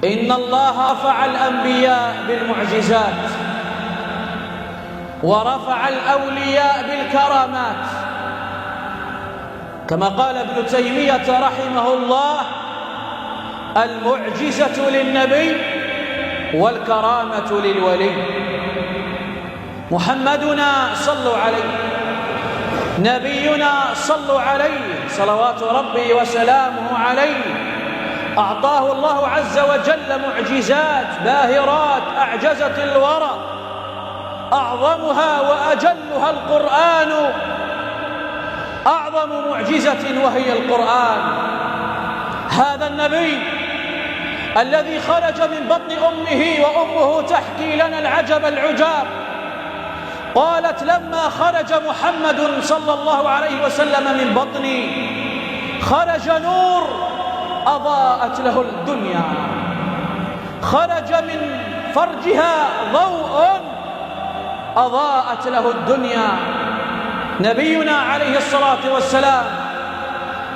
إن الله رفع الأنبياء بالمعجزات ورفع الأولياء بالكرامات، كما قال ابن تيمية رحمه الله: المعجزة للنبي والكرامة للولي. محمدنا صلوا عليه، نبينا صلوا عليه صلوات ربي وسلامه عليه، أعطاه الله عز وجل معجزات باهرات أعجزت الورى، أعظمها وأجلها القرآن، أعظم معجزة وهي القرآن. هذا النبي الذي خرج من بطن أمه وأمه تحكي لنا العجب العجاب، قالت: لما خرج محمد صلى الله عليه وسلم من بطني خرج نور أضاءت له الدنيا، خرج من فرجها ضوء أضاءت له الدنيا. نبينا عليه الصلاة والسلام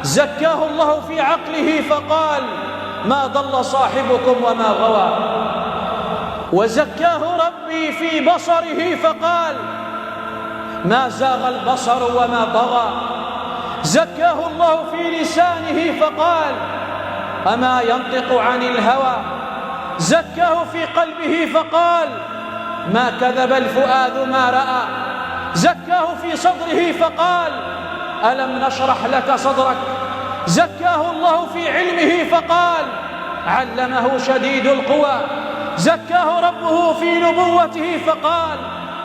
زكاه الله في عقله فقال: ما ضل صاحبكم وما غوى. وزكاه ربي في بصره فقال: ما زاغ البصر وما طغى. زكاه الله في لسانه فقال: أما ينطق عن الهوى. زكاه في قلبه فقال: ما كذب الفؤاد ما رأى. زكاه في صدره فقال: ألم نشرح لك صدرك. زكاه الله في علمه فقال: علمه شديد القوى. زكاه ربه في نبوته فقال: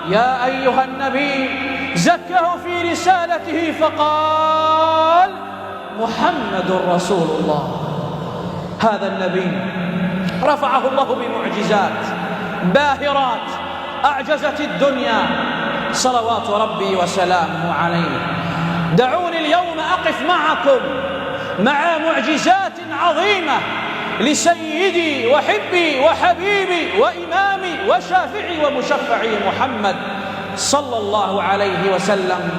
يا أيها النبي. زكاه في رسالته فقال: محمد رسول الله. هذا النبي رفعه الله بمعجزات باهرات أعجزت الدنيا صلوات ربي وسلامه عليه. دعوني اليوم أقف معكم مع معجزات عظيمة لسيدي وحبي وحبيبي وإمامي وشافعي ومشفعي محمد صلى الله عليه وسلم،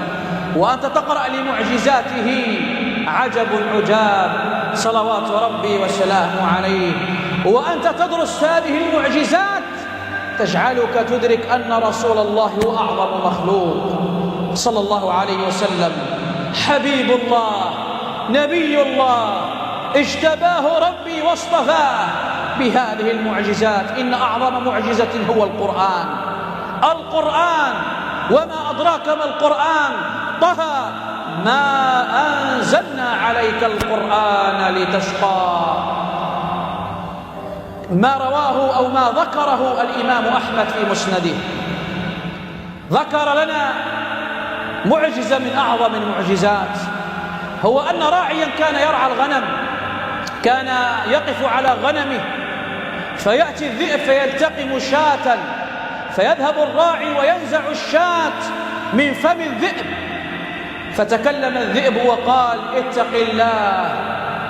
وأنت تقرأ لمعجزاته عجب عجاب صلوات ربي وسلامه عليه، وأنت تدرس هذه المعجزات تجعلك تدرك أن رسول الله هو أعظم مخلوق صلى الله عليه وسلم، حبيب الله نبي الله، اجتباه ربي واصطفاه بهذه المعجزات. إن أعظم معجزة هو القرآن. القرآن، وما أدراك ما القرآن؟ طه ما أنزلنا عليك القرآن لتشقى. ما رواه أو ما ذكره الإمام أحمد في مسنده، ذكر لنا معجزة من أعظم المعجزات، هو أن راعيا كان يرعى الغنم، كان يقف على غنمه فيأتي الذئب فيلتقم شاة، فيذهب الراعي وينزع الشاة من فم الذئب، فتكلم الذئب وقال: اتق الله،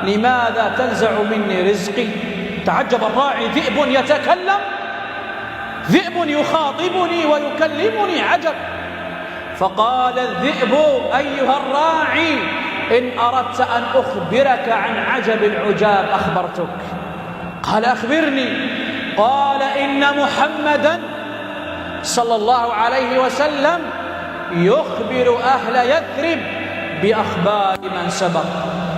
لماذا تنزع مني رزقي؟ تعجب الراعي: ذئب يتكلم، ذئب يخاطبني ويكلمني، عجب. فقال الذئب: أيها الراعي، إن أردت أن أخبرك عن عجب العجاب أخبرتك. قال: أخبرني. قال: إن محمدًا صلى الله عليه وسلم يخبر أهل يثرب بأخبار من سبق.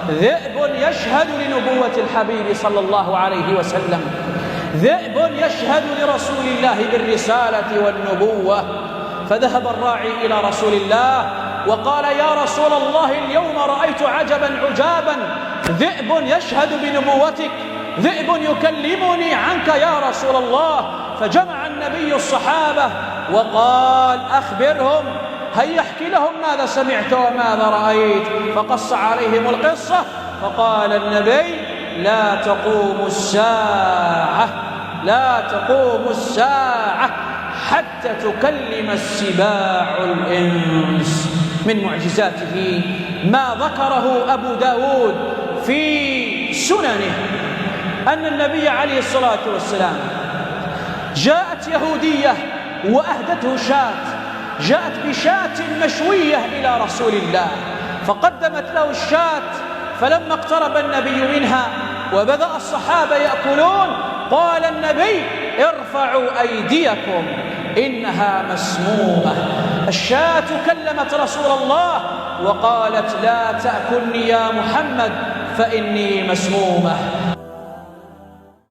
ذئب يشهد لنبوة الحبيب صلى الله عليه وسلم، ذئب يشهد لرسول الله بالرسالة والنبوة. فذهب الراعي إلى رسول الله وقال: يا رسول الله، اليوم رأيت عجبا عجابا، ذئب يشهد بنبوتك، ذئب يكلمني عنك يا رسول الله. فجمع النبي الصحابة وقال: أخبرهم، هيا احكي لهم ماذا سمعت وماذا رأيت. فقص عليهم القصة، فقال النبي: لا تقوم الساعة، لا تقوم الساعة حتى تكلم السباع الإنس. من معجزاته ما ذكره أبو داود في سننه أن النبي عليه الصلاة والسلام جاءت يهودية وأهدته شاة، جاءت بشاة مشوية إلى رسول الله، فقدمت له الشاة، فلما اقترب النبي منها وبدأ الصحابة يأكلون قال النبي: ارفعوا أيديكم إنها مسمومة. الشاة كلمت رسول الله وقالت: لا تأكلني يا محمد فإني مسمومة.